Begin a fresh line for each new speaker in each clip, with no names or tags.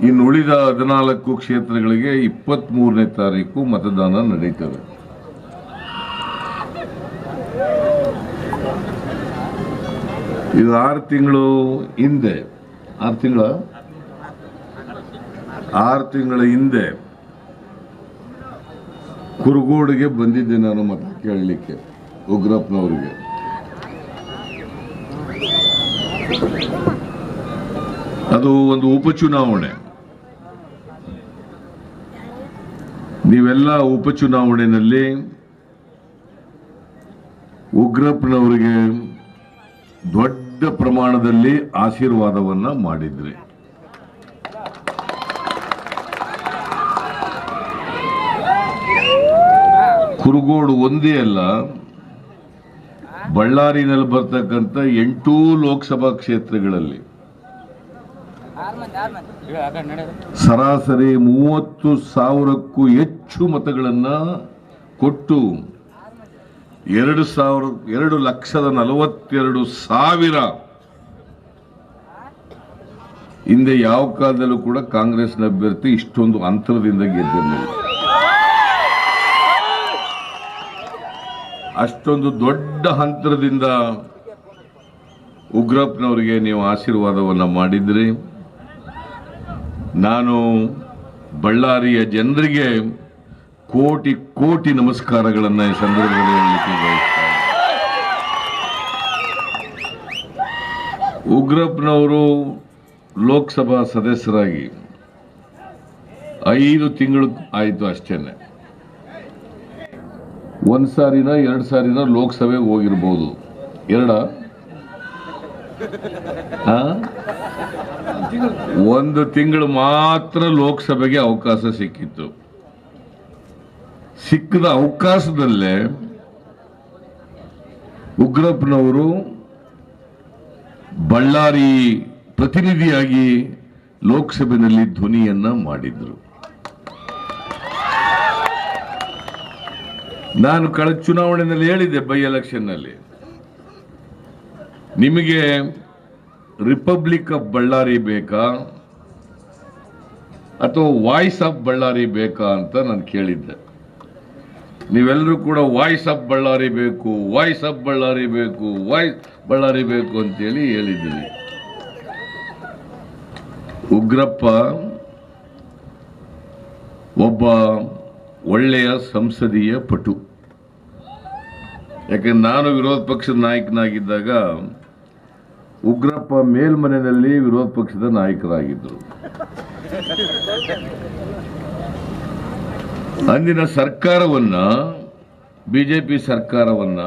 ಇನ್ನು ಉಳಿದ 14 ಕ್ಷೇತ್ರಗಳಿಗೆ 23ನೇ ತಾರೀಕು ಮತದಾನ ನಡೀತದೆ. ಇದು 6 ತಿಂಗಳು ಹಿಂದೆ 6 ತಿಂಗಳ ಹಿಂದೆ ಕುರುಗೋಡಿಗೆ ಬಂದಿದ್ದೆ ನಾನು ಮತ ಕೇಳಲಿಕ್ಕೆ ಉಗ್ರಪ್ಪನವರಿಗೆ. ಅದು ಒಂದು ಉಪಚುನಾವಣೆ. ನೀವೆಲ್ಲ ಉಪಚುನಾವಣೆಯಲ್ಲಿ ಉಗ್ರಪ್ಪನವರಿಗೆ ದೊಡ್ಡ ಪ್ರಮಾಣದಲ್ಲಿ ಆಶೀರ್ವಾದವನ್ನ ಮಾಡಿದ್ರಿ. ಕುರುಗೋಡು ಒಂದೇ ಅಲ್ಲ, ಬಳ್ಳಾರಿನಲ್ಲಿ ಬರ್ತಕ್ಕಂಥ 8 ಲೋಕಸಭಾ ಕ್ಷೇತ್ರಗಳಲ್ಲಿ ಸರಾಸರಿ 30,000ಕ್ಕೂ ಹೆಚ್ಚು ಮತಗಳನ್ನ ಕೊಟ್ಟು 2,42,000 ಹಿಂದೆ ಯಾವ ಕಾಲದಲ್ಲೂ ಕೂಡ ಕಾಂಗ್ರೆಸ್ನ ಅಭ್ಯರ್ಥಿ ಇಷ್ಟೊಂದು ಅಂತರದಿಂದ ಗೆದ್ದಿರಲಿಲ್ಲ. ಅಷ್ಟೊಂದು ದೊಡ್ಡ ಅಂತರದಿಂದ ಉಗ್ರಪ್ಪನವರಿಗೆ ನೀವು ಆಶೀರ್ವಾದವನ್ನ ಮಾಡಿದ್ರಿ. ನಾನು ಬಳ್ಳಾರಿಯ ಜನರಿಗೆ ಕೋಟಿ ಕೋಟಿ ನಮಸ್ಕಾರಗಳನ್ನು ಈ ಸಂದರ್ಭದಲ್ಲಿ ಹೇಳಲಿಕ್ಕೆ ಬಯಸ್ತಾರೆ. ಉಗ್ರಪ್ಪನವರು ಲೋಕಸಭಾ ಸದಸ್ಯರಾಗಿ 5 ತಿಂಗಳು ಆಯಿತು ಅಷ್ಟೇನೆ. 1 ಸಾರಿನ 2 ಸಾರಿನ ಲೋಕಸಭೆಗೆ ಹೋಗಿರ್ಬೋದು. 1 ತಿಂಗಳು ಮಾತ್ರ ಲೋಕಸಭೆಗೆ ಅವಕಾಶ ಸಿಕ್ಕಿತ್ತು. ಸಿಕ್ಕದ ಅವಕಾಶದಲ್ಲೇ ಉಗ್ರಪ್ಪನವರು ಬಳ್ಳಾರಿ ಪ್ರತಿನಿಧಿಯಾಗಿ ಲೋಕಸಭೆಯಲ್ಲಿ ಧ್ವನಿಯನ್ನ ಮಾಡಿದ್ರು. ನಾನು ಕಳೆದ ಚುನಾವಣೆಯಲ್ಲಿ ಹೇಳಿದ್ದೆ, ಬೈ ಎಲೆಕ್ಷನ್ ನಲ್ಲಿ, ನಿಮಗೆ ರಿಪಬ್ಲಿಕ್ ಆಫ್ ಬಳ್ಳಾರಿ ಬೇಕಾ ಅಥವಾ ವಾಯ್ಸ್ ಆಫ್ ಬಳ್ಳಾರಿ ಬೇಕಾ ಅಂತ ನಾನು ಕೇಳಿದ್ದೆ. ನೀವೆಲ್ಲರೂ ಕೂಡ ವಾಯ್ಸ್ ಆಫ್ ಬಳ್ಳಾರಿ ಬೇಕು, ವಾಯ್ಸ್ ಆಫ್ ಬಳ್ಳಾರಿ ಬೇಕು, ವಾಯ್ಸ್ ಬಳ್ಳಾರಿ ಬೇಕು ಅಂತೇಳಿ ಹೇಳಿದ್ದೀರಿ. ಉಗ್ರಪ್ಪ ಒಬ್ಬ ಒಳ್ಳೆಯ ಸಂಸದೀಯ ಪಟು. ಯಾಕಂದ್ರೆ ನಾನು ವಿರೋಧ ಪಕ್ಷದ ನಾಯಕನಾಗಿದ್ದಾಗ ಉಗ್ರಪ್ಪ ಮೇಲ್ಮನೆಯಲ್ಲಿ ವಿರೋಧ ಪಕ್ಷದ ನಾಯಕರಾಗಿದ್ದರು. ಅಂದಿನ ಸರ್ಕಾರವನ್ನ, ಬಿಜೆಪಿ ಸರ್ಕಾರವನ್ನ,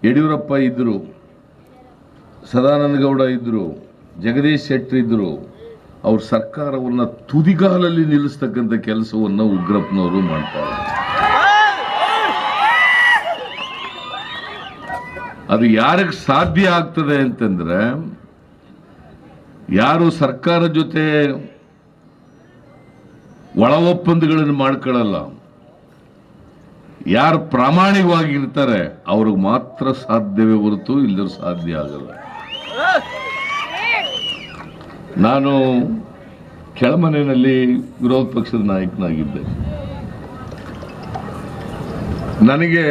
ಯಡಿಯೂರಪ್ಪ ಇದ್ರು, ಸದಾನಂದ ಗೌಡ ಇದ್ರು, ಜಗದೀಶ್ ಶೆಟ್ಟರ್ ಇದ್ರು. ಅವ್ರ ಸರ್ಕಾರವನ್ನ ತುದಿಗಾಲಲ್ಲಿ ನಿಲ್ಲಿಸ್ತಕ್ಕಂಥ ಕೆಲಸವನ್ನ ಉಗ್ರಪ್ಪನವರು ಮಾಡ್ತಾರೆ. ಅದು ಯಾರಿಗೆ ಸಾಧ್ಯ ಆಗ್ತದೆ ಅಂತಂದ್ರೆ, ಯಾರು ಸರ್ಕಾರ ಜೊತೆ ಒಳ ಒಪ್ಪಂದಗಳನ್ನು ಮಾಡ್ಕೊಳ್ಳಲ್ಲ, ಯಾರು ಪ್ರಾಮಾಣಿಕವಾಗಿರ್ತಾರೆ ಅವ್ರಿಗೆ ಮಾತ್ರ ಸಾಧ್ಯವೇ ಹೊರತು ಇಲ್ಲರೂ ಸಾಧ್ಯ ಆಗಲ್ಲ. ನಾನು ಕೆಳಮನೆಯಲ್ಲಿ ವಿರೋಧ ಪಕ್ಷದ ನಾಯಕನಾಗಿದ್ದೆ. ನನಗೆ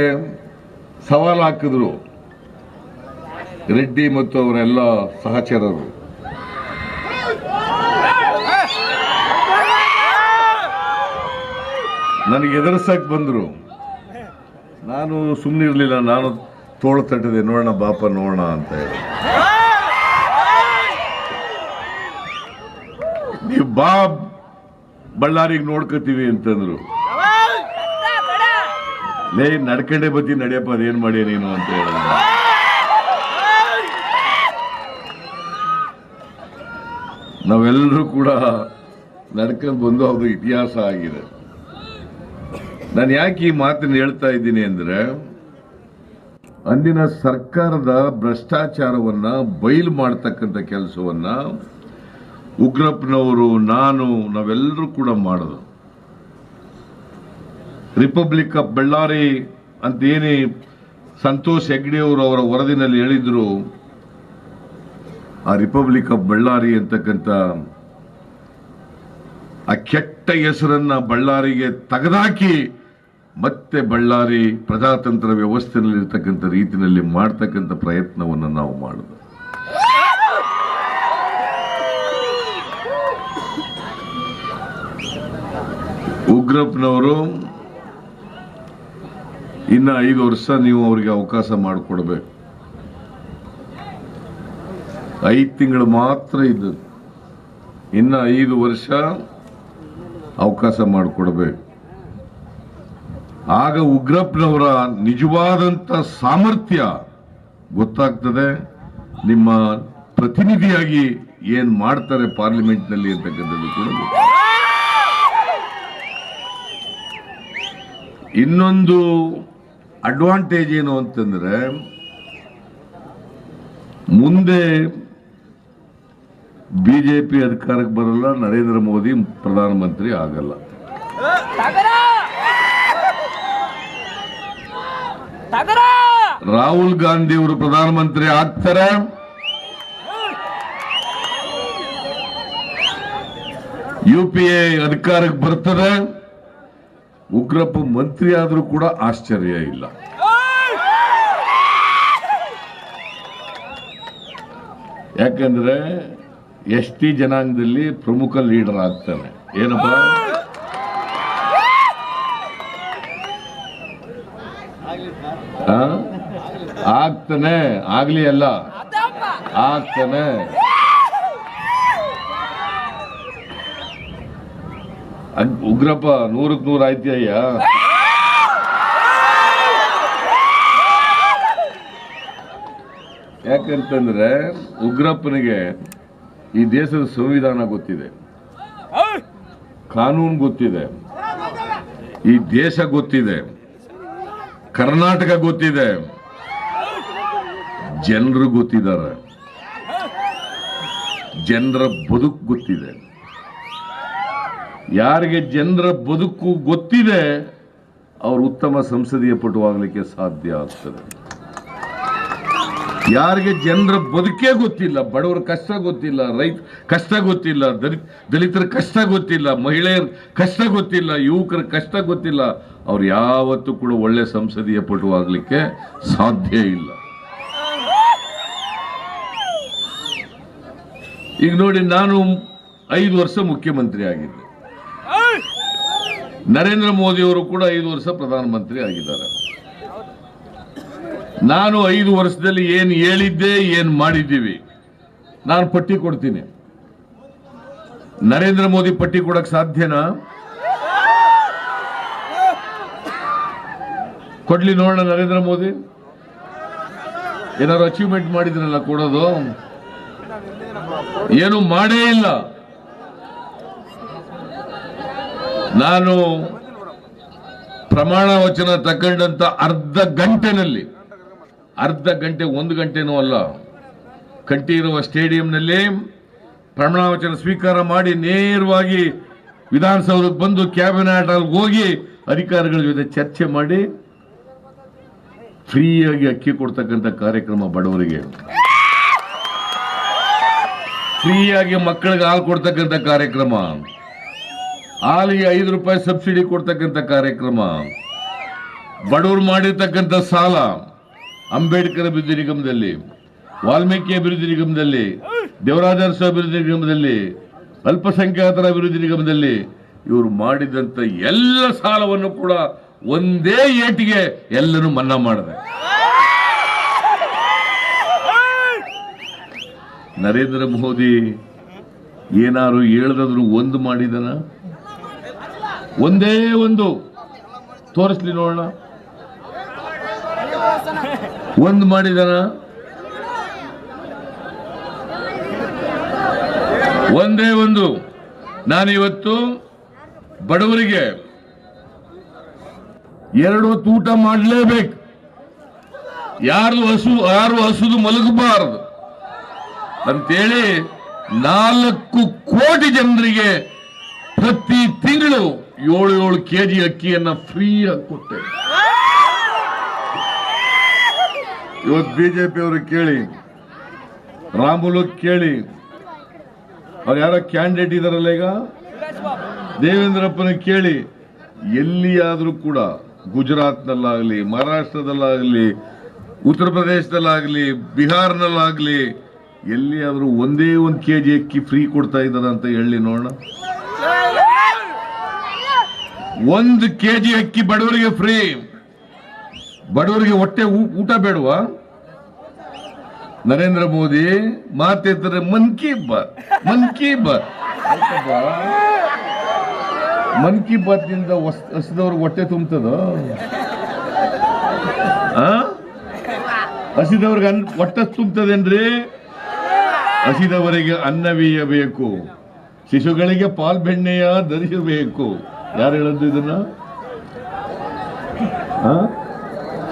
ಸವಾಲು ಹಾಕಿದ್ರು ರೆಡ್ಡಿ ಮತ್ತು ಅವರೆಲ್ಲ ಸಹಚರರು. ನನಗೆ ಎದುರಿಸಕ್ಕೆ ಬಂದರು. ನಾನು ಸುಮ್ಮನಿರಲಿಲ್ಲ. ನಾನು ತೋಳು ತಟ್ಟಿದೆ, ನೋಡೋಣ ಬಾಪ ನೋಡೋಣ ಅಂತ ಹೇಳಿ. ನೀವು ಬಾ ಬಳ್ಳಾರಿಗೆ ನೋಡ್ಕೋತೀವಿ ಅಂತಂದ್ರು. ಲೇ ನಡ್ಕೊಂಡೇ ಬತ್ತಿ ನಡೆಯಪ್ಪ, ಅದೇನ್ ಮಾಡಿ ನೀನು ಅಂತ ಹೇಳಿದ. ನಾವೆಲ್ಲರೂ ಕೂಡ ನಡ್ಕೊಂಡು ಬಂದು ಅದು ಇತಿಹಾಸ ಆಗಿದೆ. ನಾನು ಯಾಕೆ ಈ ಮಾತನ್ನು ಹೇಳ್ತಾ ಇದ್ದೀನಿ ಅಂದ್ರೆ, ಅಂದಿನ ಸರ್ಕಾರದ ಭ್ರಷ್ಟಾಚಾರವನ್ನ ಬಯಲು ಮಾಡತಕ್ಕಂಥ ಕೆಲಸವನ್ನ ಉಗ್ರಪ್ಪನವರು, ನಾವೆಲ್ಲರೂ ಕೂಡ ಮಾಡೋದು. ರಿಪಬ್ಲಿಕ್ ಆಫ್ ಬಳ್ಳಾರಿ ಅಂತೇನೇ ಸಂತೋಷ್ ಹೆಗ್ಡೆ ಅವರು ಅವರ ವರದಿನಲ್ಲಿ ಹೇಳಿದ್ರು. ಆ ರಿಪಬ್ಲಿಕ್ ಆಫ್ ಬಳ್ಳಾರಿ ಅಂತಕ್ಕಂಥ ಆ ಕೆಟ್ಟ ಹೆಸರನ್ನ ಬಳ್ಳಾರಿಗೆ ತೆಗೆದಾಕಿ ಮತ್ತೆ ಬಳ್ಳಾರಿ ಪ್ರಜಾತಂತ್ರ ವ್ಯವಸ್ಥೆಯಲ್ಲಿ ಇರ್ತಕ್ಕಂಥ ರೀತಿಯಲ್ಲಿ ಮಾಡ್ತಕ್ಕಂಥ ಪ್ರಯತ್ನವನ್ನು ನಾವು ಮಾಡಿದ್ವಿ. ಉಗ್ರಪ್ಪನವರು ಇನ್ನ 5 ವರ್ಷ ನೀವು ಅವರಿಗೆ ಅವಕಾಶ ಮಾಡಿಕೊಡ್ಬೇಕು. 5 ತಿಂಗಳು ಮಾತ್ರ ಇದ್ದದ್ದು, ಇನ್ನ 5 ವರ್ಷ ಅವಕಾಶ ಮಾಡಿಕೊಡ್ಬೇಕು. ಆಗ ಉಗ್ರಪ್ಪನವರ ನಿಜವಾದಂತ ಸಾಮರ್ಥ್ಯ ಗೊತ್ತಾಗ್ತದೆ. ನಿಮ್ಮ ಪ್ರತಿನಿಧಿಯಾಗಿ ಏನ್ ಮಾಡ್ತಾರೆ ಪಾರ್ಲಿಮೆಂಟ್ ನಲ್ಲಿ ಅಂತಕ್ಕಂಥದ್ದು ಕೂಡ. ಇನ್ನೊಂದು ಅಡ್ವಾಂಟೇಜ್ ಏನು ಅಂತಂದ್ರೆ, ಮುಂದೆ ಬಿಜೆಪಿ ಅಧಿಕಾರಕ್ಕೆ ಬರಲ್ಲ, ನರೇಂದ್ರ ಮೋದಿ ಪ್ರಧಾನಮಂತ್ರಿ ಆಗಲ್ಲ. ರಾಹುಲ್ ಗಾಂಧಿ ಅವರು ಪ್ರಧಾನಮಂತ್ರಿ ಆಗ್ತಾರೆ. UPA ಅಧಿಕಾರಕ್ಕೆ ಬರ್ತದೆ. ಉಗ್ರಪ್ಪ ಮಂತ್ರಿ ಆದ್ರೂ ಕೂಡ ಆಶ್ಚರ್ಯ ಇಲ್ಲ. ಯಾಕಂದ್ರೆ ST ಜನಾಂಗದಲ್ಲಿ ಪ್ರಮುಖ ಲೀಡರ್ ಆಗ್ತಾನೆ. ಏನಪ್ಪ, ಆಗ್ತಾನೆ, ಆಗ್ಲಿ ಅಲ್ಲ, ಆಗ್ತಾನೆ. ಉಗ್ರಪ್ಪ 100ಕ್ಕೆ 100 ಆಯ್ತಯ್ಯ. ಯಾಕಂತಂದ್ರೆ ಉಗ್ರಪ್ಪನಿಗೆ ಈ ದೇಶದ ಸಂವಿಧಾನ ಗೊತ್ತಿದೆ, ಕಾನೂನು ಗೊತ್ತಿದೆ, ಈ ದೇಶ ಗೊತ್ತಿದೆ, ಕರ್ನಾಟಕ ಗೊತ್ತಿದೆ, ಜನರು ಗೊತ್ತಿದ್ದಾರೆ, ಜನರ ಬದುಕು ಗೊತ್ತಿದೆ. ಯಾರಿಗೆ ಜನರ ಬದುಕು ಗೊತ್ತಿದೆ ಅವರು ಉತ್ತಮ ಸಂಸದೀಯ ಪಟುವಾಗಲಿಕ್ಕೆ ಸಾಧ್ಯ ಆಗ್ತದೆ. ಯಾರಿಗೆ ಜನರ ಬದುಕೇ ಗೊತ್ತಿಲ್ಲ, ಬಡವರ ಕಷ್ಟ ಗೊತ್ತಿಲ್ಲ, ರೈತ ಕಷ್ಟ ಗೊತ್ತಿಲ್ಲ, ದಲಿತರ ಕಷ್ಟ ಗೊತ್ತಿಲ್ಲ, ಮಹಿಳೆಯರ ಕಷ್ಟ ಗೊತ್ತಿಲ್ಲ, ಯುವಕರ ಕಷ್ಟ ಗೊತ್ತಿಲ್ಲ, ಅವ್ರು ಯಾವತ್ತೂ ಕೂಡ ಒಳ್ಳೆ ಸಂಸದೀಯ ಪಟುವಾಗಲಿಕ್ಕೆ ಸಾಧ್ಯ ಇಲ್ಲ. ಈಗ ನೋಡಿ, ನಾನು 5 ವರ್ಷ ಮುಖ್ಯಮಂತ್ರಿ ಆಗಿದ್ದೆ. ನರೇಂದ್ರ ಮೋದಿ ಅವರು ಕೂಡ 5 ವರ್ಷ ಪ್ರಧಾನಮಂತ್ರಿ ಆಗಿದ್ದಾರೆ. ನಾನು 5 ವರ್ಷದಲ್ಲಿ ಏನು ಹೇಳಿದ್ದೆ, ಏನು ಮಾಡಿದ್ದೀವಿ, ನಾನು ಪಟ್ಟಿ ಕೊಡ್ತೀನಿ. ನರೇಂದ್ರ ಮೋದಿ ಪಟ್ಟಿ ಕೊಡಕ್ ಸಾಧ್ಯನಾ? ಕೊಡ್ಲಿ ನೋಡೋಣ. ನರೇಂದ್ರ ಮೋದಿ ಏನಾದ್ರು ಅಚೀವ್ಮೆಂಟ್ ಮಾಡಿದ್ರಲ್ಲ ಕೊಡೋದು? ಏನು ಮಾಡೇ ಇಲ್ಲ. ನಾನು ಪ್ರಮಾಣ ವಚನ ತಗೊಂಡಂತ ಅರ್ಧ ಗಂಟೆನಲ್ಲಿ, 1 ಗಂಟೆನೂ ಅಲ್ಲ, ಕಂಠೀರವ ಸ್ಟೇಡಿಯಂನಲ್ಲಿ ಪ್ರಮಾಣ ವಚನ ಸ್ವೀಕಾರ ಮಾಡಿ ನೇರವಾಗಿ ವಿಧಾನಸೌಧಕ್ಕೆ ಬಂದು ಕ್ಯಾಬಿನೆಟ್ ಅಲ್ಲಿ ಹೋಗಿ ಅಧಿಕಾರಿಗಳ ಜೊತೆ ಚರ್ಚೆ ಮಾಡಿ ಫ್ರೀಯಾಗಿ ಅಕ್ಕಿ ಕೊಡ್ತಕ್ಕಂಥ ಕಾರ್ಯಕ್ರಮ, ಬಡವರಿಗೆ ಫ್ರೀಯಾಗಿ ಮಕ್ಕಳಿಗೆ ಹಾಲು ಕೊಡ್ತಕ್ಕಂಥ ಕಾರ್ಯಕ್ರಮ, ಹಾಲಿಗೆ 5 ರೂಪಾಯಿ ಸಬ್ಸಿಡಿ ಕೊಡ್ತಕ್ಕಂಥ ಕಾರ್ಯಕ್ರಮ, ಬಡವರು ಮಾಡಿರ್ತಕ್ಕಂಥ ಸಾಲ ಅಂಬೇಡ್ಕರ್ ಅಭಿವೃದ್ಧಿ ನಿಗಮದಲ್ಲಿ, ವಾಲ್ಮೀಕಿ ಅಭಿವೃದ್ಧಿ ನಿಗಮದಲ್ಲಿ, ದೇವರಾಜ ಅರಸು ಅಭಿವೃದ್ಧಿ ನಿಗಮದಲ್ಲಿ, ಅಲ್ಪಸಂಖ್ಯಾತರ ಅಭಿವೃದ್ಧಿ ನಿಗಮದಲ್ಲಿ ಇವರು ಮಾಡಿದಂತ ಎಲ್ಲ ಸಾಲವನ್ನು ಕೂಡ ಒಂದೇ ಏಟಿಗೆ ಎಲ್ಲನೂ ಮನ್ನಾ ಮಾಡಿದೆ. ನರೇಂದ್ರ ಮೋದಿ ಏನಾರು ಹೇಳ್ದದ್ರು ಒಂದು ಮಾಡಿದನ? ಒಂದೇ ಒಂದು ತೋರಿಸ್ಲಿ ನೋಡೋಣ. ಒಂದು ಮಾಡಿದನ? ಒಂದೇ ಒಂದು. ನಾನಿವತ್ತು ಬಡವರಿಗೆ 2 ಹೊತ್ತು ಊಟ ಮಾಡಲೇಬೇಕು. ಯಾರು ಹಸುದು ಮಲಗಬಾರದು ಅಂತೇಳಿ 4 ಕೋಟಿ ಜನರಿಗೆ ಪ್ರತಿ ತಿಂಗಳು 7 ಕೆಜಿ ಅಕ್ಕಿಯನ್ನ ಫ್ರೀಯಾಗಿ ಕೊಟ್ಟೆ. ಇವತ್ತು ಬಿಜೆಪಿ ಅವರು ಕೇಳಿ ರಾಮುಲು ಕೇಳಿ, ಅವ್ರು ಯಾರೋ ಕ್ಯಾಂಡಿಡೇಟ್ ಇದಾರಲ್ಲ ಈಗ, ದೇವೇಂದ್ರಪ್ಪನ ಕೇಳಿ, ಎಲ್ಲಿಯಾದ್ರೂ ಕೂಡ ಗುಜರಾತ್ನಲ್ಲಾಗಲಿ, ಮಹಾರಾಷ್ಟ್ರದಲ್ಲಾಗಲಿ, ಉತ್ತರ ಪ್ರದೇಶದಲ್ಲಾಗಲಿ, ಬಿಹಾರ್ನಲ್ಲಾಗಲಿ ಎಲ್ಲಿಯಾದ್ರೂ ಒಂದೇ ಒಂದು ಕೆಜಿ ಅಕ್ಕಿ ಫ್ರೀ ಕೊಡ್ತಾ ಇದ್ದಾರೆ ಅಂತ ಹೇಳಿ ನೋಡೋಣ. 1 ಕೆಜಿ ಅಕ್ಕಿ ಬಡವರಿಗೆ ಫ್ರೀ. ಬಡವರಿಗೆ ಹೊಟ್ಟೆ ಊಟ ಬೇಡವಾ? ನರೇಂದ್ರ ಮೋದಿ ಮಾತೆತ್ತರೆ ಮನ್ ಕಿ ಬಾತ್, ಮನ್ ಕಿ ಬಾತ್, ಮನ್ ಕಿ ಬಾತ್ ನಿಂದ ಹಸಿದವ್ರಿಗೆ ಹೊಟ್ಟೆ ತುಂಬತದ? ಹಸಿದವ್ರಿಗೆ ಹೊಟ್ಟೆ ತುಂಬತದೇನ್ರಿ? ಹಸಿದವರಿಗೆ ಅನ್ನವೀಯಬೇಕು, ಶಿಶುಗಳಿಗೆ ಪಾಲ್ ಬೆಣ್ಣೆಯ ಧರಿಸಬೇಕು. ಯಾರು ಹೇಳದ್ದು ಇದನ್ನ?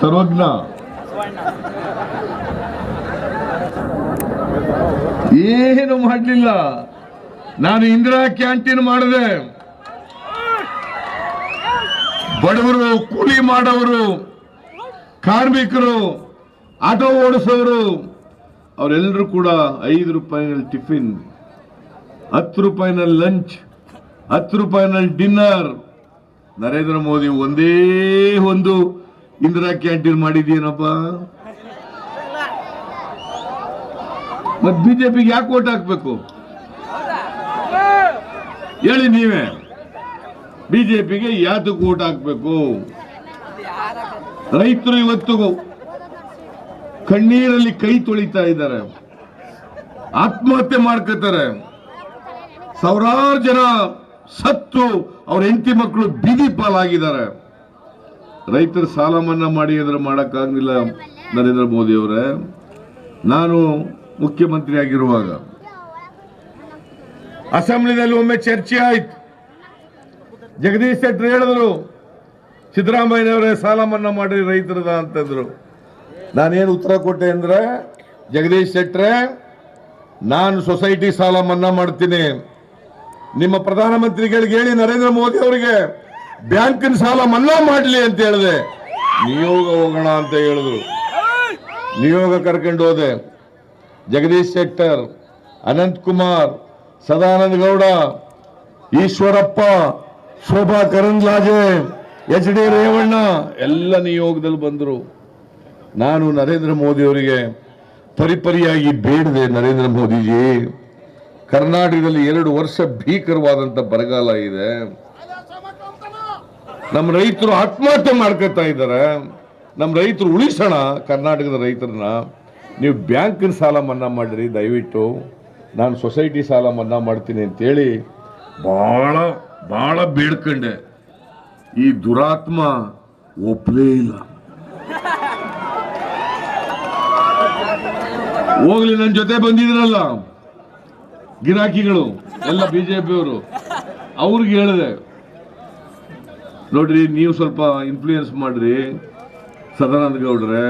ಸರ್ವಜ್ಞ. ಏನು ಮಾಡಲಿಲ್ಲ. ನಾನು ಇಂದಿರಾ ಕ್ಯಾಂಟೀನ್ ಮಾಡಿದೆ. ಬಡವರು, ಕೂಲಿ ಮಾಡೋರು, ಕಾರ್ಮಿಕರು, ಆಟೋ ಓಡಿಸೋರು ಅವರೆಲ್ಲರೂ ಕೂಡ 5 ರೂಪಾಯಿನಲ್ಲಿ ಟಿಫಿನ್, 10 ರೂಪಾಯಿನಲ್ಲಿ ಲಂಚ್, 10 ರೂಪಾಯಿನಲ್ಲಿ ಡಿನ್ನರ್. ನರೇಂದ್ರ ಮೋದಿ ಒಂದೇ ಒಂದು ಇಂದಿರಾ ಕ್ಯಾಂಟೀನ್ ಮಾಡಿದ್ದೀನಪ್ಪ. ಮತ್ತೆ ಬಿಜೆಪಿಗೆ ಯಾಕೆ ವೋಟ್ ಹಾಕ್ಬೇಕು ಹೇಳಿ ನೀವೇ? ಬಿಜೆಪಿಗೆ ಯಾತಕ್ಕೆ ವೋಟ್ ಹಾಕ್ಬೇಕು? ರೈತರು ಇವತ್ತು ಕಣ್ಣೀರಲ್ಲಿ ಕೈ ತೊಳಿತಾ ಇದ್ದಾರೆ, ಆತ್ಮಹತ್ಯೆ ಮಾಡ್ಕೋತಾರೆ. ಸಾವಿರಾರು ಜನ ಸತ್ತು ಅವ್ರ ಹೆಂಡತಿ ಮಕ್ಕಳು ಬೀದಿ ಪಾಲಾಗಿದ್ದಾರೆ. ರೈತರ ಸಾಲ ಮನ್ನಾ ಮಾಡಿ ಅಂದ್ರೆ ಮಾಡಕ್ಕಾಗಲಿಲ್ಲ ನರೇಂದ್ರ ಮೋದಿ ಅವರೇ. ನಾನು ಮುಖ್ಯಮಂತ್ರಿ ಆಗಿರುವಾಗ ಅಸೆಂಬ್ಲಿನಲ್ಲಿ ಒಮ್ಮೆ ಚರ್ಚೆ ಆಯ್ತು. ಜಗದೀಶ್ ಶೆಟ್ಟರ್ ಹೇಳಿದ್ರು, ಸಿದ್ದರಾಮಯ್ಯನವರೇ ಸಾಲ ಮನ್ನಾ ಮಾಡಿ ರೈತರದ ಅಂತಂದ್ರು. ನಾನೇನು ಉತ್ತರ ಕೊಟ್ಟೆ ಅಂದ್ರೆ, ಜಗದೀಶ್ ಶೆಟ್ಟರೆ, ನಾನು ಸೊಸೈಟಿ ಸಾಲ ಮನ್ನಾ ಮಾಡ್ತೀನಿ. ನಿಮ್ಮ ಪ್ರಧಾನಮಂತ್ರಿಗಳಿಗೆ ಹೇಳಿ ನರೇಂದ್ರ ಮೋದಿ ಅವರಿಗೆ ಬ್ಯಾಂಕಿನ ಸಾಲ ಮನ್ನಾ ಮಾಡಲಿ ಅಂತ ಹೇಳಿದೆ. ನಿಯೋಗ ಹೋಗೋಣ ಅಂತ ಹೇಳಿದ್ರು. ನಿಯೋಗ ಕರ್ಕೊಂಡು ಹೋದೆ. ಜಗದೀಶ್ ಶೆಟ್ಟರ್, ಅನಂತ್ ಕುಮಾರ್, ಸದಾನಂದ ಗೌಡ, ಈಶ್ವರಪ್ಪ, ಶೋಭಾ ಕರಂದ್ಲಾಜೆ, HD ರೇವಣ್ಣ ಎಲ್ಲ ನಿಯೋಗದಲ್ಲಿ ಬಂದರು. ನಾನು ನರೇಂದ್ರ ಮೋದಿ ಅವರಿಗೆ ಪರಿಪರಿಯಾಗಿ ಬೇಡಿದೆ, ನರೇಂದ್ರ ಮೋದಿಜಿ, ಕರ್ನಾಟಕದಲ್ಲಿ 2 ವರ್ಷ ಭೀಕರವಾದಂತ ಬರಗಾಲ ಇದೆ, ನಮ್ಮ ರೈತರು ಆತ್ಮಹತ್ಯೆ ಮಾಡ್ಕೊತಾ ಇದ್ದಾರೆ, ನಮ್ಮ ರೈತರು ಉಳಿಸೋಣ ಕರ್ನಾಟಕದ ರೈತರನ್ನ. ನೀವು ಬ್ಯಾಂಕಿನ ಸಾಲ ಮನ್ನಾ ಮಾಡಿರಿ ದಯವಿಟ್ಟು, ನಾನು ಸೊಸೈಟಿ ಸಾಲ ಮನ್ನಾ ಮಾಡ್ತೀನಿ ಅಂತೇಳಿ ಬಹಳ ಬಹಳ ಬೇಡ್ಕೊಂಡೆ. ಈ ದುರಾತ್ಮ ಒಪ್ಪಲೇ ಇಲ್ಲ. ಹೋಗ್ಲಿ, ನನ್ನ ಜೊತೆ ಬಂದಿದ್ರಲ್ಲ ಗಿರಾಕಿಗಳು ಎಲ್ಲ ಬಿಜೆಪಿಯವರು, ಅವ್ರಿಗೆ ಹೇಳಿದೆ, ನೋಡ್ರಿ ನೀವು ಸ್ವಲ್ಪ ಇನ್ಫ್ಲೂಯೆನ್ಸ್ ಮಾಡ್ರಿ, ಸದಾನಂದ ಗೌಡ್ರೆ,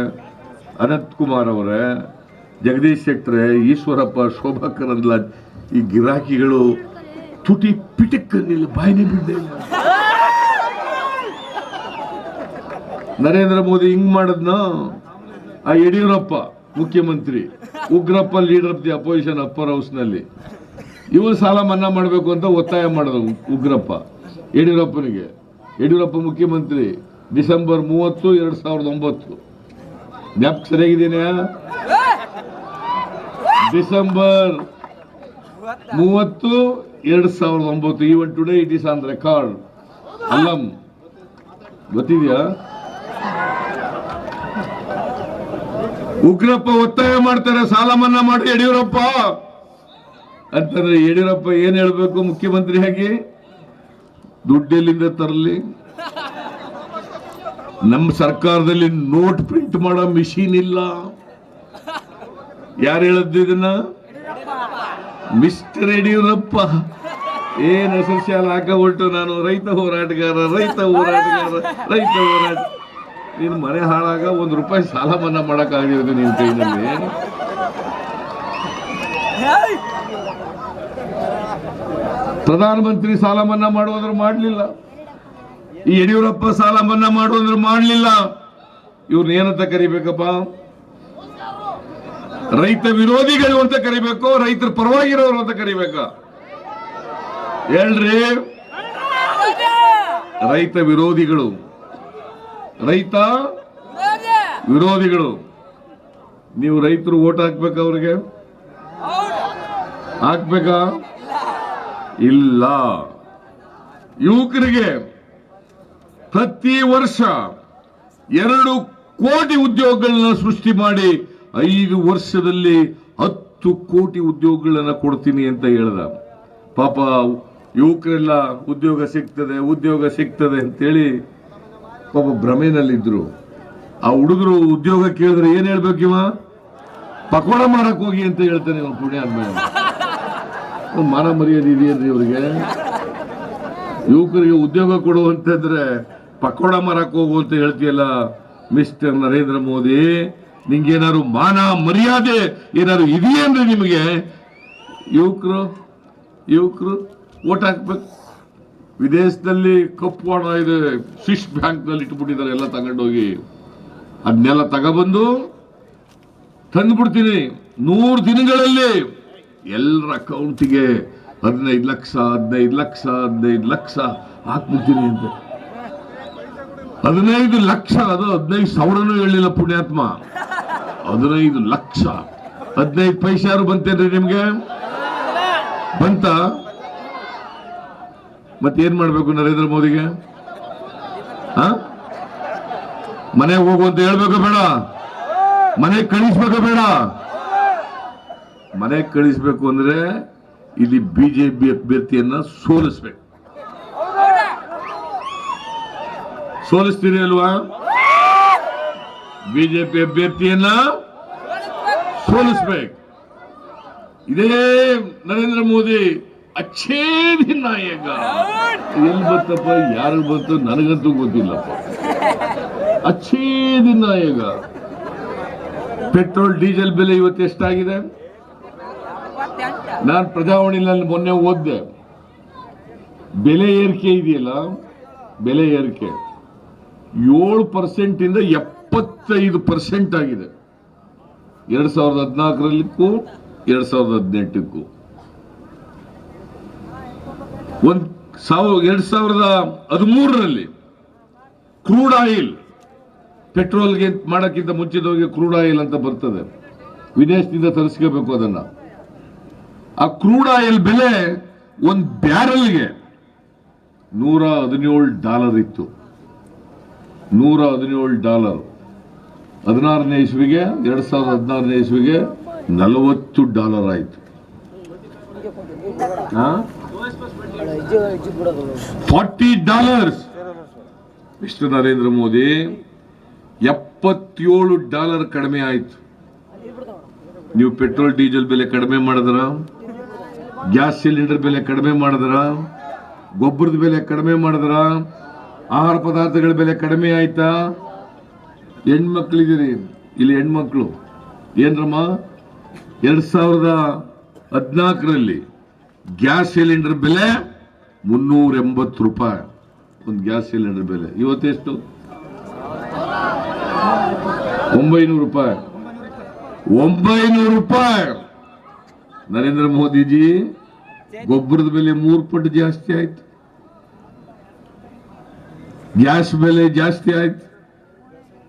ಅನಂತ್ ಕುಮಾರ್ ಅವರೇ, ಜಗದೀಶ್ ಶೆಟ್ಟರೆ, ಈಶ್ವರಪ್ಪ, ಶೋಭಾ ಕರಂದ್ಲಾಜೆ, ಈ ಗಿರಾಕಿಗಳು ತುಟಿ ಪಿಟಕ್ಕನ್ನಿಲ್ಲ, ಬಾಯಿನೇ ಬಿಡ್ದೇ ಇಲ್ಲ. ನರೇಂದ್ರ ಮೋದಿ ಹಿಂಗ್ ಮಾಡದ್ನ, ಆ ಯಡಿಯೂರಪ್ಪ ಮುಖ್ಯಮಂತ್ರಿ, Ugrappa leader of the opposition upper house ನಲ್ಲಿ, ಇವರು ಸಾಲ ಮನ್ನಾ ಮಾಡಬೇಕು ಅಂತ ಒತ್ತಾಯ ಮಾಡಿದ್ರು ಉಗ್ರಪ್ಪ ಯಡಿಯೂರಪ್ಪನಿಗೆ. ಯಡಿಯೂರಪ್ಪ ಮುಖ್ಯಮಂತ್ರಿ ಡಿಸೆಂಬರ್ 30, 2009. ಜ್ಞಾಪಕ ಸರಿಯಾಗಿದ್ದೇನೆಯಾ? December 30, 2009. Even today it is on record. ಅಲ್ಲಂ ಗೊತ್ತಿದ್ಯಾ? ಉಗ್ರಪ್ಪ ಒತ್ತಾಯ ಮಾಡ್ತಾರೆ ಸಾಲ ಮನ್ನಾ ಮಾಡಿ ಯಡಿಯೂರಪ್ಪ ಅಂತಂದ್ರೆ, ಯಡಿಯೂರಪ್ಪ ಏನ್ ಹೇಳ್ಬೇಕು ಮುಖ್ಯಮಂತ್ರಿಯಾಗಿ? ದುಡ್ಡೆಲ್ಲಿಂದ ತರಲಿ? ನಮ್ಮ ಸರ್ಕಾರದಲ್ಲಿ ನೋಟ್ ಪ್ರಿಂಟ್ ಮಾಡೋ ಮಿಷಿನ್ ಇಲ್ಲ. ಯಾರು ಹೇಳದ್ದು ಇದನ್ನ? ಮಿಸ್ಟರ್ ಯಡಿಯೂರಪ್ಪ. ಏನ್ ಹೆಸರು ಶಾಲೆ ಹಾಕಬಿಟ್ಟು ನಾನು ರೈತ ಹೋರಾಟಗಾರ, ರೈತ ಹೋರಾಟಗಾರ, ರೈತ ಹೋರಾಟ. ನೀನು ಮನೆ ಹಾಳಾಗ ₹1 ಸಾಲ ಮನ್ನಾ ಮಾಡಕ್ಕಾಗಿರೋದು ನಿನ್ ಕೈನಲ್ಲಿ. ಪ್ರಧಾನಮಂತ್ರಿ ಸಾಲ ಮನ್ನಾ ಮಾಡುವುದ್ರ ಮಾಡಲಿಲ್ಲ, ಈ ಯಡಿಯೂರಪ್ಪ ಸಾಲ ಮನ್ನಾ ಮಾಡುವುದ್ರ ಮಾಡಲಿಲ್ಲ. ಇವ್ರನ್ನ ಏನಂತ ಕರಿಬೇಕಪ್ಪ? ರೈತ ವಿರೋಧಿಗಳು ಅಂತ ಕರಿಬೇಕು, ರೈತರ ಪರವಾಗಿರೋರು ಅಂತ ಕರಿಬೇಕು? ಹೇಳ್ರಿ. ರೈತ ವಿರೋಧಿಗಳು, ರೈತ ವಿರೋಧಿಗಳು. ನೀವು ರೈತರು ಓಟ್ ಹಾಕ್ಬೇಕಾ? ಅವ್ರಿಗೆ ಹಾಕ್ಬೇಕಾ? ಇಲ್ಲ. ಯುವಕರಿಗೆ ಪ್ರತಿ ವರ್ಷ 2 ಕೋಟಿ ಉದ್ಯೋಗಗಳನ್ನ ಸೃಷ್ಟಿ ಮಾಡಿ 5 ವರ್ಷದಲ್ಲಿ 10 ಕೋಟಿ ಉದ್ಯೋಗಗಳನ್ನ ಕೊಡ್ತೀನಿ ಅಂತ ಹೇಳ್ದ. ಪಾಪ ಯುವಕರೆಲ್ಲ ಉದ್ಯೋಗ ಸಿಗ್ತದೆ ಅಂತೇಳಿ ಪಾಪ ಭ್ರಮೆನಲ್ಲಿದ್ರು. ಆ ಹುಡುಗರು ಉದ್ಯೋಗ ಕೇಳಿದ್ರೆ ಏನ್ ಹೇಳ್ಬೇಕು? ಇವ ಪಕೋಡ ಮಾರಕ್ ಹೋಗಿ ಅಂತ ಹೇಳ್ತಾನೆ. ಅವ್ನು ಪುಣ್ಯ ಆದ್ಮೇಲೆ ಮಾನ ಮರ್ಯಾದೆ ಇದೆಯಲ್ರಿ ಇವ್ರಿಗೆ? ಯುವಕರಿಗೆ ಉದ್ಯೋಗ ಕೊಡುವಂತಂದ್ರೆ ಪಕೋಡ ಮಾರಕ್ ಹೋಗು ಅಂತ ಹೇಳ್ತೀಯಲ್ಲ ಮಿಸ್ಟರ್ ನರೇಂದ್ರ ಮೋದಿ. ನಿಂಗೇನಾದ್ರು ಮಾನ ಮರ್ಯಾದೆ ಏನಾದ್ರು ಇದೆಯೇನ್ರಿ ನಿಮಗೆ? ಯುವಕರು ಓಟ್ ಹಾಕ್ಬೇಕು. ವಿದೇಶದಲ್ಲಿ ಕಪ್ಪು ಹಣ ಇದೆ, ಸ್ವಿಸ್ ಬ್ಯಾಂಕ್ ನಲ್ಲಿ ಇಟ್ಬಿಟ್ಟಿದ್ದಾರೆ, ಎಲ್ಲ ತಗೊಂಡೋಗಿ ಅದನ್ನೆಲ್ಲ ತಗೊಬಂದು ತಂದ್ಬಿಡ್ತೀನಿ 100 ದಿನಗಳಲ್ಲಿ ಎಲ್ಲರ ಅಕೌಂಟಿಗೆ 15 ಲಕ್ಷ ಹಾಕ್ಬಿಡ್ತೀನಿ ಅಂತ. 15 ಲಕ್ಷ, ಅದು 15,000 ಹೇಳಿಲ್ಲ ಪುಣ್ಯಾತ್ಮ. 15 ಲಕ್ಷ. 15 ಪೈಸೆ ಯಾರು ಬಂತೇನ್ರಿ ನಿಮ್ಗೆ? ಬಂತ? ಮತ್ತೇನ್ ಮಾಡ್ಬೇಕು ನರೇಂದ್ರ ಮೋದಿಗೆ? ಮನೆಗೆ ಹೋಗು ಅಂತ ಹೇಳ್ಬೇಕು ಬೇಡ? ಮನೆಗೆ ಕಳಿಸ್ಬೇಕು ಬೇಡ? ಮನೆಗೆ ಕಳಿಸ್ಬೇಕು ಅಂದ್ರೆ ಇಲ್ಲಿ ಬಿಜೆಪಿ ಅಭ್ಯರ್ಥಿಯನ್ನ ಸೋಲಿಸ್ಬೇಕು. ಸೋಲಿಸ್ತೀರಿ ಅಲ್ವಾ? ಬಿಜೆಪಿ ಅಭ್ಯರ್ಥಿಯನ್ನ ಸೋಲಿಸ್ಬೇಕು. ಇದೇ ನರೇಂದ್ರ ಮೋದಿ ಅಚ್ಚೇ ನಾಯಕ. ಎಲ್ಲಿ ಬರ್ತಪ್ಪ, ಯಾರು ಬಂತು ನನಗಂತೂ ಗೊತ್ತಿಲ್ಲಪ್ಪ. ಅಚ್ಚೇ ನಾಯಕ. ಪೆಟ್ರೋಲ್ ಡೀಸೆಲ್ ಬೆಲೆ ಇವತ್ತು ಎಷ್ಟಾಗಿದೆ? ನಾನು ಪ್ರಜಾವಾಣಿನಲ್ಲಿ ಮೊನ್ನೆ ಓದಿದೆ. ಬೆಲೆ ಏರಿಕೆ ಇದೆಯಲ್ಲ, ಬೆಲೆ ಏರಿಕೆ 7% ಇಂದ 75% ಆಗಿದೆ 2014 2018. 2013 ಕ್ರೂಡ್ ಆಯಿಲ್, ಪೆಟ್ರೋಲ್ಗೆ ಮಾಡಕ್ಕಿಂತ ಮುಂಚಿತವಾಗಿ ಕ್ರೂಡ್ ಆಯಿಲ್ ಅಂತ ಬರ್ತದೆ, ವಿದೇಶದಿಂದ ತರಿಸ್ಕೋಬೇಕು ಅದನ್ನ. ಆ ಕ್ರೂಡ್ ಆಯಿಲ್ ಬೆಲೆ ಒಂದು ಬ್ಯಾರಲ್ಗೆ $117 ಇತ್ತು. $117. 16ನೇ ಇಸ್ವಿಗೆ 2016ನೇ ಇಸ್ವಿಗೆ $40 ಆಯ್ತು. $40. ಮಿಸ್ಟರ್ ನರೇಂದ್ರ ಮೋದಿ, $77 ಕಡಿಮೆ ಆಯ್ತು. ನೀವು ಪೆಟ್ರೋಲ್ ಡೀಸೆಲ್ ಬೆಲೆ ಕಡಿಮೆ ಮಾಡಿದ್ರ, ಗ್ಯಾಸ್ ಸಿಲಿಂಡರ್ ಬೆಲೆ ಕಡಿಮೆ ಮಾಡಿದ್ರ, ಗೊಬ್ಬರದ ಬೆಲೆ ಕಡಿಮೆ ಮಾಡಿದ್ರ, ಆಹಾರ ಪದಾರ್ಥಗಳ ಬೆಲೆ ಕಡಿಮೆ ಆಯ್ತಾ? ಹೆಣ್ಮಕ್ಳಿದ್ದೀರಿ ಇಲ್ಲಿ, ಹೆಣ್ಮಕ್ಳು ಏನ್ರಮ್ಮ, 2014 ಗ್ಯಾಸ್ ಸಿಲಿಂಡರ್ ಬೆಲೆ $380 ಒಂದು ಗ್ಯಾಸ್ ಸಿಲಿಂಡರ್ ಬೆಲೆ. ಇವತ್ತೆಷ್ಟು? $900. $900. ನರೇಂದ್ರ ಮೋದಿಜಿ, ಗೊಬ್ಬರದ ಬೆಲೆ 3 ಪಟ್ಟು ಜಾಸ್ತಿ ಆಯ್ತು, ಗ್ಯಾಸ್ ಬೆಲೆ ಜಾಸ್ತಿ ಆಯ್ತು,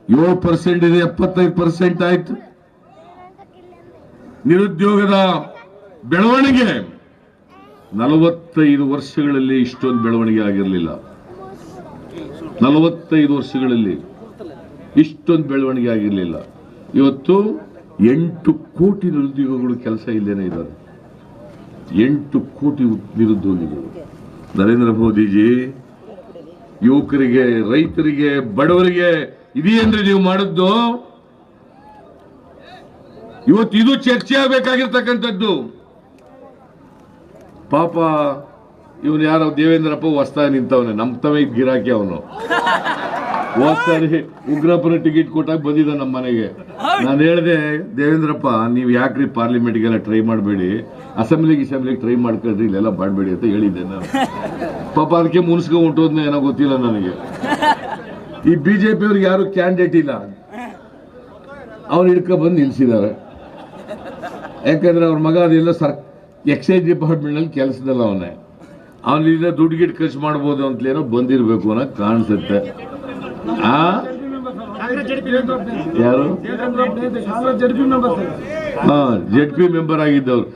7% ಇದೆ 75% ಆಯ್ತು. ನಿರುದ್ಯೋಗದ ಬೆಳವಣಿಗೆ 45 ವರ್ಷಗಳಲ್ಲಿ ಇಷ್ಟೊಂದು ಬೆಳವಣಿಗೆ ಆಗಿರಲಿಲ್ಲ. 45 ವರ್ಷಗಳಲ್ಲಿ ಇಷ್ಟೊಂದು ಬೆಳವಣಿಗೆ ಆಗಿರಲಿಲ್ಲ. ಇವತ್ತು 8 ಕೋಟಿ ನಿರುದ್ಯೋಗಿಗಳು ಕೆಲಸ ಇಲ್ಲೇನೆ ಇದ್ದಾರೆ. 8 ಕೋಟಿ ನಿರುದ್ಯೋಗಿಗಳು. ನರೇಂದ್ರ ಮೋದಿಜಿ, ಯುವಕರಿಗೆ, ರೈತರಿಗೆ, ಬಡವರಿಗೆ ಇದೆಯೇನ್ರಿ ನೀವು ಮಾಡಿದ್ದು? ಇವತ್ತು ಇದು ಚರ್ಚೆ ಆಗಬೇಕಾಗಿರ್ತಕ್ಕಂಥದ್ದು. ಪಾಪ ಇವನು ಯಾರೋ ದೇವೇಂದ್ರಪ್ಪ ಹೊಸ್ತಾಗಿ ನಿಂತವನೆ, ನಮ್ಮ ತವೇ ಗಿರಾಕಿ ಅವನು. ಹೋಗ್ತಾರೆ ಉಗ್ರಪ್ಪನ ಟಿಕೆಟ್ ಕೊಟ್ಟಾಗ ಬಂದಿದ್ದ ನಮ್ಮ ಮನೆಗೆ. ನಾನು ಹೇಳಿದೆ, ದೇವೇಂದ್ರಪ್ಪ ನೀವು ಯಾಕ್ರಿ ಪಾರ್ಲಿಮೆಂಟ್ಗೆಲ್ಲ ಟ್ರೈ ಮಾಡಬೇಡಿ, ಅಸೆಂಬ್ಲಿಗೆ ಟ್ರೈ ಮಾಡ್ಕೊಳ್ರಿ, ಇಲ್ಲೆಲ್ಲ ಮಾಡಬೇಡಿ ಅಂತ ಹೇಳಿದ್ದೆ ನಾನು. ಪಾಪ ಅದಕ್ಕೆ ಮುನ್ಸ್ಕೊಂಡು ಹೊಂಟೋದ್ನ ಏನೋ ಗೊತ್ತಿಲ್ಲ ನನಗೆ. ಈ ಬಿಜೆಪಿ ಅವ್ರಿಗೆ ಯಾರು ಕ್ಯಾಂಡಿಡೇಟ್ ಇಲ್ಲ, ಅವ್ರು ಹಿಡ್ಕೊ ಬಂದು ನಿಲ್ಸಿದ್ದಾರೆ. ಯಾಕಂದ್ರೆ ಅವ್ರ ಮಗ ಅದೆಲ್ಲ ಎಕ್ಸೈಸ್ ಡಿಪಾರ್ಟ್ಮೆಂಟ್ನಲ್ಲಿ ಕೆಲಸದಲ್ಲ ಅವನಿಂದ ದುಡ್ಡು ಗಿಟ್ಟು ಖರ್ಚು ಮಾಡ್ಬೋದು ಅಂತಲೇನೋ ಬಂದಿರಬೇಕು ಅನ್ನೋ ಕಾಣಿಸುತ್ತೆ. ಯಾರು ZP ಮೆಂಬರ್ ಆಗಿದ್ದವ್ರು.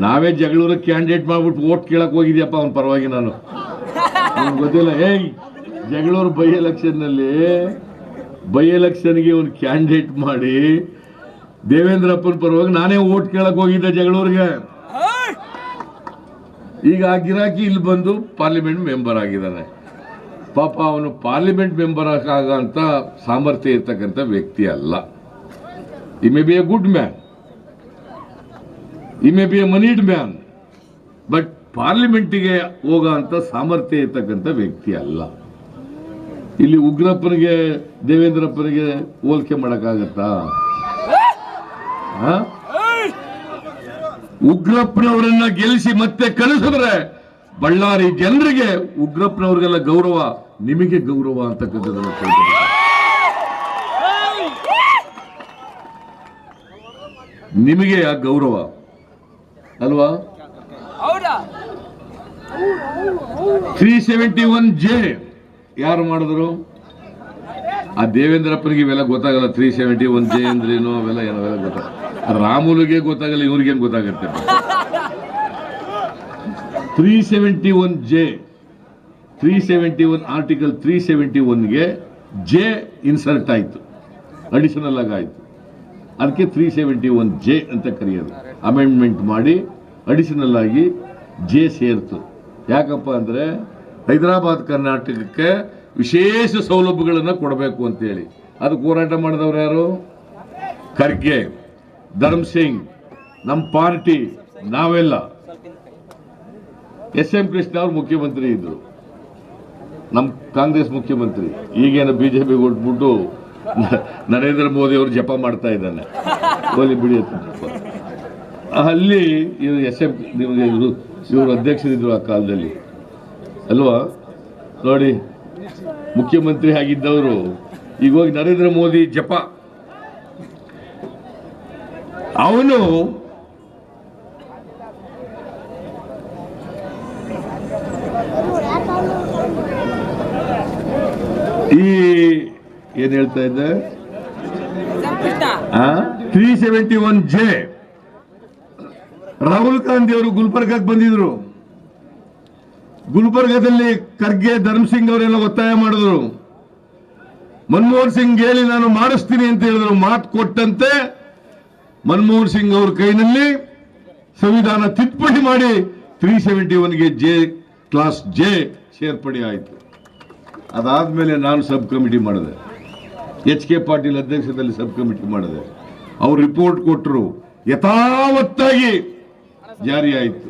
ನಾವೇ ಜಗಳೂರ ಕ್ಯಾಂಡಿಡೇಟ್ ಮಾಡ್ಬಿಟ್ಟು ಓಟ್ ಕೇಳಕ್ ಹೋಗಿದ್ಯಪ್ಪ ಅವನ ಪರವಾಗಿ. ನಾನು ಗೊತ್ತಿಲ್ಲ. ಜಗಳೂರು ಬೈ ಎಲೆಕ್ಷನ್ಗೆ ಒಂದು ಕ್ಯಾಂಡಿಡೇಟ್ ಮಾಡಿ ದೇವೇಂದ್ರಪ್ಪನ ಪರವಾಗಿ ನಾನೇ ಓಟ್ ಕೇಳಕ್ ಹೋಗಿದ್ದೆ ಜಗಳೂರಿಗೆ. ಈಗ ಆ ಗಿರಾಕಿ ಇಲ್ಲಿ ಬಂದು ಪಾರ್ಲಿಮೆಂಟ್ ಮೆಂಬರ್ ಆಗಿದ್ದಾನೆ. ಪಾಪ ಅವನು ಪಾರ್ಲಿಮೆಂಟ್ ಮೆಂಬರ್ ಆಗಂತ ಸಾಮರ್ಥ್ಯ ಇರ್ತಕ್ಕಂಥ ವ್ಯಕ್ತಿ ಅಲ್ಲ. He may be a good man, he may be a moneyed man, but ಪಾರ್ಲಿಮೆಂಟಿಗೆ ಹೋಗೋ ಅಂತ ಸಾಮರ್ಥ್ಯ ಇರ್ತಕ್ಕಂಥ ವ್ಯಕ್ತಿ ಅಲ್ಲ. ಇಲ್ಲಿ ಉಗ್ರಪ್ಪನಿಗೆ ದೇವೇಂದ್ರಪ್ಪನಿಗೆ ಹೋಲಿಕೆ ಮಾಡಕ್ಕಾಗತ್ತಾ? ಉಗ್ರಪ್ಪನವರನ್ನ ಗೆಲ್ಲಿಸಿ ಮತ್ತೆ ಕಳಿಸಿದ್ರೆ ಬಳ್ಳಾರಿ ಜನರಿಗೆ ಉಗ್ರಪ್ಪನವ್ರಿಗೆಲ್ಲ ಗೌರವ, ನಿಮಗೆ ಗೌರವ ಅಂತಕ್ಕಂಥದ್ದನ್ನು ಕೇಳ್ತಾರೆ. ನಿಮಗೆ ಆ ಗೌರವ ಅಲ್ವಾ? 371J ಯಾರು ಮಾಡಿದ್ರು? ಆ ದೇವೇಂದ್ರಪ್ಪನಿಗೆ ಇವೆಲ್ಲ ಗೊತ್ತಾಗಲ್ಲ. 371J ಅಂದ್ರೇನು ಅವೆಲ್ಲ ಏನವೆಲ್ಲ ಗೊತ್ತಾಗಲ್ಲ. ರಾಮುಲುಗೆ ಗೊತ್ತಾಗಲ್ಲ, ಇವ್ರಿಗೇನು ಗೊತ್ತಾಗುತ್ತೆ? 371J 371 ಆರ್ಟಿಕಲ್ 371ಗೆ J ಇನ್ಸರ್ಟ್ ಆಯ್ತು, ಅಡಿಷನಲ್ ಆಗಾಯ್ತು. ಅದಕ್ಕೆ 371J ಅಂತ ಕರೆಯೋದು. ಅಮೆಂಡ್ಮೆಂಟ್ ಮಾಡಿ ಅಡಿಷನಲ್ ಆಗಿ J ಸೇರ್ತು. ಯಾಕಪ್ಪ ಅಂದ್ರೆ ಹೈದರಾಬಾದ್ ಕರ್ನಾಟಕಕ್ಕೆ ವಿಶೇಷ ಸೌಲಭ್ಯಗಳನ್ನು ಕೊಡಬೇಕು ಅಂತೇಳಿ ಅದಕ್ಕೆ ಹೋರಾಟ ಮಾಡಿದವರು ಯಾರು? ಖರ್ಗೆ, ಧರ್ಮ್ ಸಿಂಗ್, ನಮ್ಮ ಪಾರ್ಟಿ, ನಾವೆಲ್ಲ. SM ಕೃಷ್ಣ ಅವರು ಮುಖ್ಯಮಂತ್ರಿ ಇದ್ರು, ನಮ್ಮ ಕಾಂಗ್ರೆಸ್ ಮುಖ್ಯಮಂತ್ರಿ. ಈಗೇನು BJP ಕೊಟ್ಬಿಟ್ಟು ನರೇಂದ್ರ ಮೋದಿ ಅವರು ಜಪ ಮಾಡ್ತಾ ಇದ್ದಾನೆ. ಹೋಲಿ ಬಿಡಿಯುತ್ತೆ. ಅಲ್ಲಿ ಇವರು SM ನಿಮಗೆ ಇವರು ಅಧ್ಯಕ್ಷರಿದ್ರು ಆ ಕಾಲದಲ್ಲಿ ಅಲ್ವಾ? ನೋಡಿ, ಮುಖ್ಯಮಂತ್ರಿ ಆಗಿದ್ದವರು ಈಗ ಹೋಗಿ ನರೇಂದ್ರ ಮೋದಿ ಜಪ. ಅವನು ಈ ಏನ್ ಹೇಳ್ತಾ ಇದ್ದೆ? 371J. ರಾಹುಲ್ ಗಾಂಧಿ ಅವರು ಗುಲ್ಬರ್ಗಕ್ಕೆ ಬಂದಿದ್ರು. ಗುಲ್ಬರ್ಗದಲ್ಲಿ ಖರ್ಗೆ, ಧರ್ಮ್ ಸಿಂಗ್ ಅವರೆಲ್ಲ ಒತ್ತಾಯ ಮಾಡಿದ್ರು. ಮನಮೋಹನ್ ಸಿಂಗ್ ಹೇಳಿ ನಾನು ಮಾಡಿಸ್ತೀನಿ ಅಂತ ಹೇಳಿದ್ರು. ಮಾತು ಕೊಟ್ಟಂತೆ ಮನಮೋಹನ್ ಸಿಂಗ್ ಅವ್ರ ಕೈನಲ್ಲಿ ಸಂವಿಧಾನ ತಿದ್ದುಪಡಿ ಮಾಡಿ 371ಗೆ ಕ್ಲಾಸ್ J ಸೇರ್ಪಡೆ ಆಯಿತು. ಅದಾದ್ಮೇಲೆ ನಾನು ಸಬ್ ಕಮಿಟಿ ಮಾಡಿದೆ. HK ಪಾಟೀಲ್ ಅಧ್ಯಕ್ಷದಲ್ಲಿ ಸಬ್ ಕಮಿಟಿ ಮಾಡಿದೆ. ಅವ್ರು ರಿಪೋರ್ಟ್ ಕೊಟ್ಟರು, ಯಥಾವತ್ತಾಗಿ ಜಾರಿ ಆಯಿತು.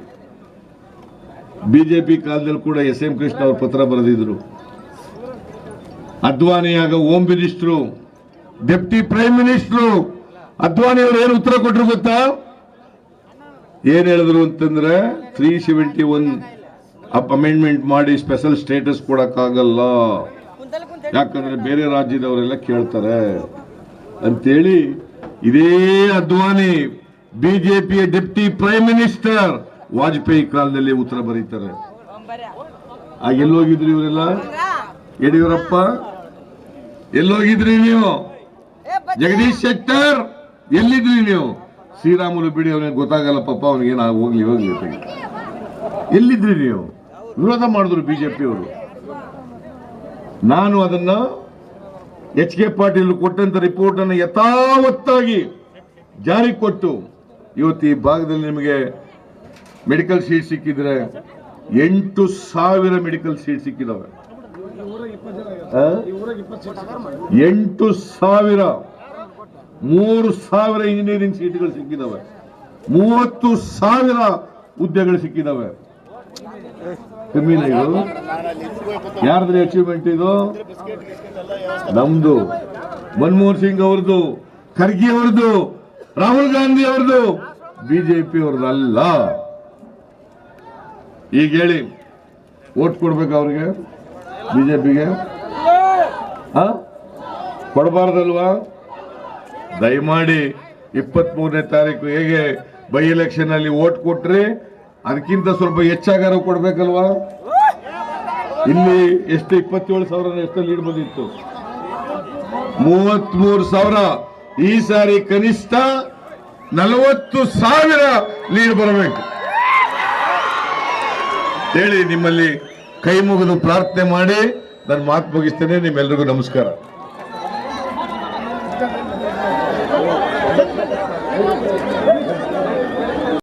BJP ಕಾಲದಲ್ಲಿ ಕೂಡ SM ಕೃಷ್ಣ ಅವರು ಪತ್ರ ಬರೆದಿದ್ರು. ಅದ್ವಾನಿಯಾಗ home minister, deputy prime minister Advani ಅವರು ಏನು ಉತ್ತರ ಕೊಟ್ಟರು ಗೊತ್ತಾ? ಏನ್ ಹೇಳಿದ್ರು ಅಂತಂದ್ರೆ 371 ಅಮೆಂಡ್ಮೆಂಟ್ ಮಾಡಿ ಸ್ಪೆಷಲ್ ಸ್ಟೇಟಸ್ ಕೊಡಕ್ಕಾಗಲ್ಲ, ಯಾಕಂದ್ರೆ ಬೇರೆ ರಾಜ್ಯದವರೆಲ್ಲ ಕೇಳ್ತಾರೆ ಅಂತೇಳಿ. ಇದೇ ಅದ್ವಾನಿ BJPಯ ಡೆಪ್ಟಿ ಪ್ರೈಮ್ ಮಿನಿಸ್ಟರ್ ವಾಜಪೇಯಿ ಕಾಲದಲ್ಲಿ ಉತ್ತರ ಬರೀತಾರೆ. ಆಗ ಎಲ್ಲೋಗಿದ್ರಿ ಇವರೆಲ್ಲ? ಯಡಿಯೂರಪ್ಪ ಎಲ್ಲೋಗಿದ್ರಿ ನೀವು? ಜಗದೀಶ್ ಶೆಟ್ಟರ್ ಎಲ್ಲಿದ್ರಿ ನೀವು? ಶ್ರೀರಾಮುಲು ಬಿಡಿ, ಅವನಿಗೆ ಗೊತ್ತಾಗಲ್ಲ ಪಾಪ, ಅವನಿಗೇನು ಹೋಗ್ಲಿ ಎಲ್ಲಿದ್ರಿ ನೀವು? ವಿರೋಧ ಮಾಡಿದ್ರು BJP ಅವರು. ನಾನು ಅದನ್ನ HK ಪಾಟೀಲ್ ಕೊಟ್ಟಂತ ರಿಪೋರ್ಟ್ ಅನ್ನು ಯಥಾವತ್ತಾಗಿ ಜಾರಿ ಕೊಟ್ಟು ಇವತ್ತು ಈ ಭಾಗದಲ್ಲಿ ನಿಮಗೆ ಮೆಡಿಕಲ್ ಸೀಟ್ ಸಿಕ್ಕಿದ್ರೆ 8,000 ಮೆಡಿಕಲ್ ಸೀಟ್ ಸಿಕ್ಕಿದಾವೆ. 8,000, 3,000 ಇಂಜಿನಿಯರಿಂಗ್ ಸೀಟ್ಗಳು ಸಿಕ್ಕಿದಾವೆ, 30,000 ಹುದ್ದೆಗಳು ಸಿಕ್ಕಿದಾವೆ. ಕಮ್ಮಿನ ಇದು? ಯಾರ್ದ್ರಿ ಅಚೀವ್ಮೆಂಟ್ ಇದು? ನಮ್ದು, ಮನಮೋಹನ್ ಸಿಂಗ್ ಅವ್ರದ್ದು, ಖರ್ಗೆ ಅವ್ರದ್ದು, ರಾಹುಲ್ ಗಾಂಧಿ ಅವ್ರದ್ದು, BJP ಅವ್ರದ್ದು ಅಲ್ಲ. ಈಗ ಹೇಳಿ, ಓಟ್ ಕೊಡ್ಬೇಕು ಅವ್ರಿಗೆ? BJPಗೆ ಕೊಡಬಾರ್ದಲ್ವಾ? ದಯಮಾಡಿ 23ನೇ ತಾರೀಕು ಹೇಗೆ ಬೈ ಎಲೆಕ್ಷನ್ ಅಲ್ಲಿ ವೋಟ್ ಕೊಟ್ರೆ ಅದಕ್ಕಿಂತ ಸ್ವಲ್ಪ ಹೆಚ್ಚಾಗಾರ ಕೊಡ್ಬೇಕಲ್ವಾ? ಇಲ್ಲಿ ಎಷ್ಟು 27,000 ಎಷ್ಟು ಲೀಡ್ ಬಂದಿತ್ತು? 33,000. ಈ ಸಾರಿ ಕನಿಷ್ಠ 40,000 ಲೀಡ್ ಬರಬೇಕು ಹೇಳಿ ನಿಮ್ಮಲ್ಲಿ ಕೈ ಮುಗಿದು ಪ್ರಾರ್ಥನೆ ಮಾಡಿ ನಾನು ಮಾತು ಮುಗಿಸ್ತೇನೆ. ನಿಮ್ಮೆಲ್ಲರಿಗೂ ನಮಸ್ಕಾರ.